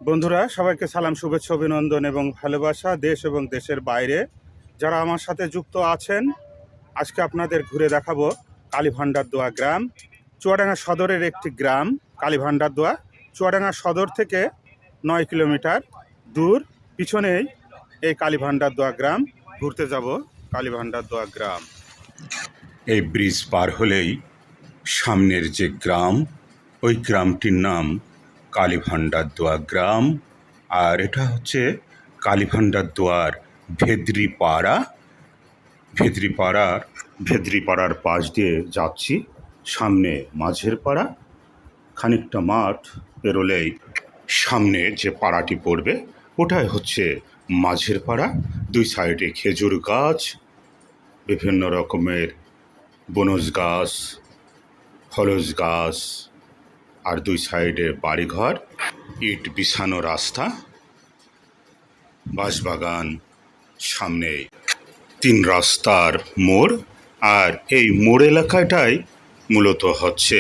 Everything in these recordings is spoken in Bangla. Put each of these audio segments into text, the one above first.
বন্ধুরা, সবাইকে সালাম, শুভেচ্ছা, অভিনন্দন এবং ভালোবাসা। দেশ এবং দেশের বাইরে যারা আমার সাথে যুক্ত আছেন, আজকে আপনাদের ঘুরে দেখাবো কালীভান্ডারদোয়া গ্রাম, চুয়াডাঙ্গা সদরের একটি গ্রাম। কালীভান্ডারদোয়া চুয়াডাঙ্গা সদর থেকে 9 কিলোমিটার দূর। পিছনেই এই কালীভান্ডারদোয়া গ্রাম। ঘুরতে যাব কালীভান্ডারদোয়া গ্রাম। এই ব্রিজ পার হলেই সামনের যে গ্রাম, ওই গ্রামটির নাম কালীভান্ডারদোয়া গ্রাম। আর এটা হচ্ছে কালীভান্ডারদোয়ার ভেদ্রিপাড়া। ভেদ্রিপাড়ার পাশ দিয়ে যাচ্ছি। সামনে মাঝের পাড়া, খানিকটা মাঠ পেরোলেই সামনে যে পাড়াটি পড়বে ওটাই হচ্ছে মাঝের পাড়া। দুই সাইডে খেজুর গাছ, বিভিন্ন রকমের বনজ গাছ, ফলজ গাছ, আর দুই সাইডে বাড়িঘর, ইট বিছানো রাস্তা, বাঁশবাগান, সামনে 3 রাস্তার মোড়। আর এই মোড় এলাকাটাই মূলত হচ্ছে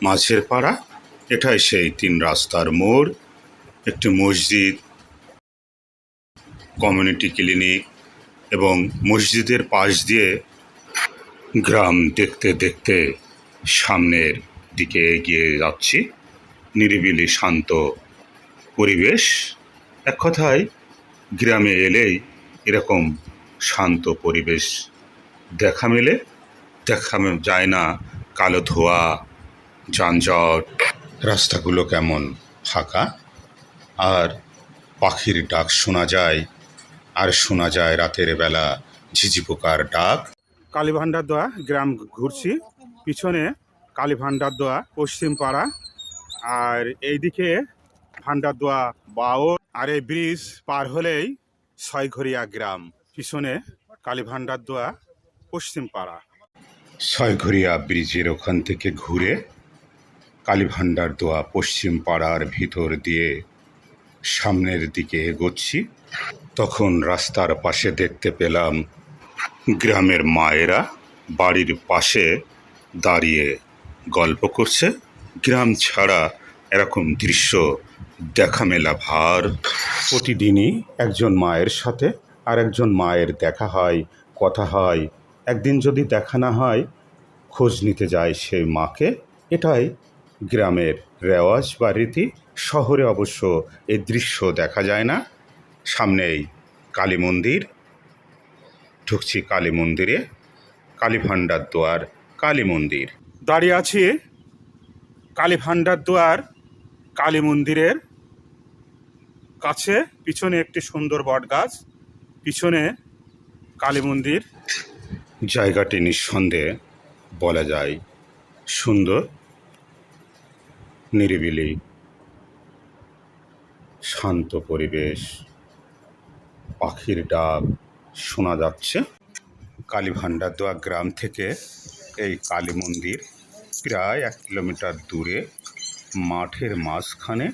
মাঝের পাড়া। এটাই সেই 3 রাস্তার মোড়। একটি মসজিদ, কমিউনিটি ক্লিনিক এবং মসজিদের পাশ দিয়ে গ্রাম দেখতে দেখতে সামনের দিকে এগিয়ে যাচ্ছি। নিরিবিলি শান্ত পরিবেশ। এক কথায় গ্রামে এলেই এরকম শান্ত পরিবেশ দেখা যায় না। কালো ধোয়া, যানজট, রাস্তাগুলো কেমন ফাঁকা, আর পাখির ডাক শোনা যায়। আর শোনা যায় রাতের বেলা ঝিঝি পোকার ডাক। কালীভান্ডারদোয়া গ্রাম ঘুরছি। পিছনে কালীভান্ডারদোয়া পশ্চিম পাড়া, আর এইদিকে ভান্ডারদোয়া বাও। আর এই ব্রিজ পার হলেই ছয়ঘরিয়া গ্রাম। পিছনে কালীভান্ডারদোয়া পশ্চিম পাড়া। ছয়ঘরিয়া ব্রিজের ওখান থেকে ঘুরে কালীভান্ডারদোয়া পশ্চিম পাড়ার ভিতর দিয়ে সামনের দিকে এগোচ্ছি। তখন রাস্তার পাশে দেখতে পেলাম গ্রামের মায়েরা বাড়ির পাশে দাঁড়িয়ে গল্প করছে। গ্রাম ছাড়া এরকম দৃশ্য দেখা মেলা ভার। প্রতিদিনই একজন মায়ের সাথে আর একজন মায়ের দেখা হয়, কথা হয়। একদিন যদি দেখা না হয়, খোঁজ নিতে যায় সেই মাকে। এটাই গ্রামের রেওয়াজ বা রীতি। শহরে অবশ্য এই দৃশ্য দেখা যায় না। সামনেই কালী মন্দির। ঢুকছি কালী মন্দিরে, কালীভান্ডারদোয়ার কালী মন্দির। দাঁড়িয়ে আছি কালীভান্ডারদোয়ার কালী মন্দিরের কাছে। পিছনে একটি সুন্দর বট গাছ, পিছনে কালী মন্দির। জায়গাটি নিঃসন্দেহে বলা যায় সুন্দর, নিরিবিলি, শান্ত পরিবেশ, পাখির ডাক শোনা যাচ্ছে। কালীভান্ডারদোয়া গ্রাম থেকে এই কালী মন্দির প্রায় 1 কিলোমিটার দূরে, মাঠের মাঝখানে।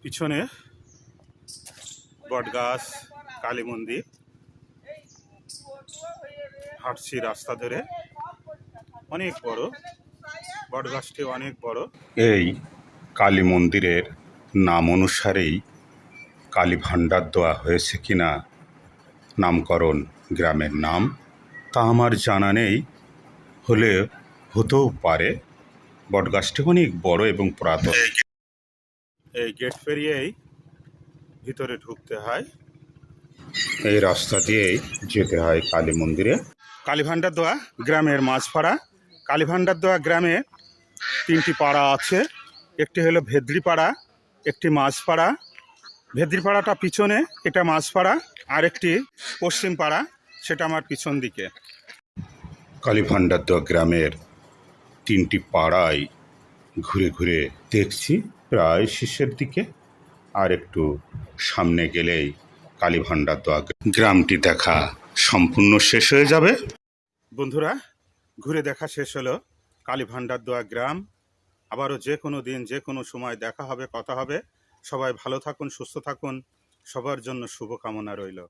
পিছনে বটগাছ, কালী মন্দির। হাঁটছি রাস্তা ধরে, অনেক বড় বটগাছটি, অনেক বড়। এই কালী মন্দিরের নাম অনুসারেই কালীভান্ডারদোয়া হয়েছে কিনা নামকরণ গ্রামের নাম তা আমার জানা নেই, হলে হতেও পারে। বটগাছটি অনেক বড় এবং পুরাতন। এই গেট পেরিয়েই ভিতরে ঢুকতে হয়। এই রাস্তা দিয়েই যেতে হয় কালী মন্দিরে। কালীভান্ডারদোয়া গ্রামের মাঝপাড়া। কালীভান্ডারদোয়া গ্রামে 3টি পাড়া আছে। একটি হলো ভেদ্রিপাড়া, একটি মাঝপাড়া। ভেদ্রিপাড়াটা পিছনে, এটা মাঝপাড়া। আর একটি পশ্চিম পাড়া, সেটা আমার পিছন দিকে। কালীভান্ডারদোয়া গ্রামের 3টি পাড়ায় ঘুরে ঘুরে দেখছি প্রায় শেষের দিকে। আর একটু সামনে গেলেই কালীভান্ডারদোয়া গ্রামটি দেখা সম্পূর্ণ শেষ হয়ে যাবে। বন্ধুরা, ঘুরে দেখা শেষ হলো কালীভান্ডারদোয়া গ্রাম। আবারও যে কোনো দিন, যে কোনো সময় দেখা হবে, কথা হবে। সবাই ভালো থাকুন, সুস্থ থাকুন। সবার জন্য শুভকামনা রইল।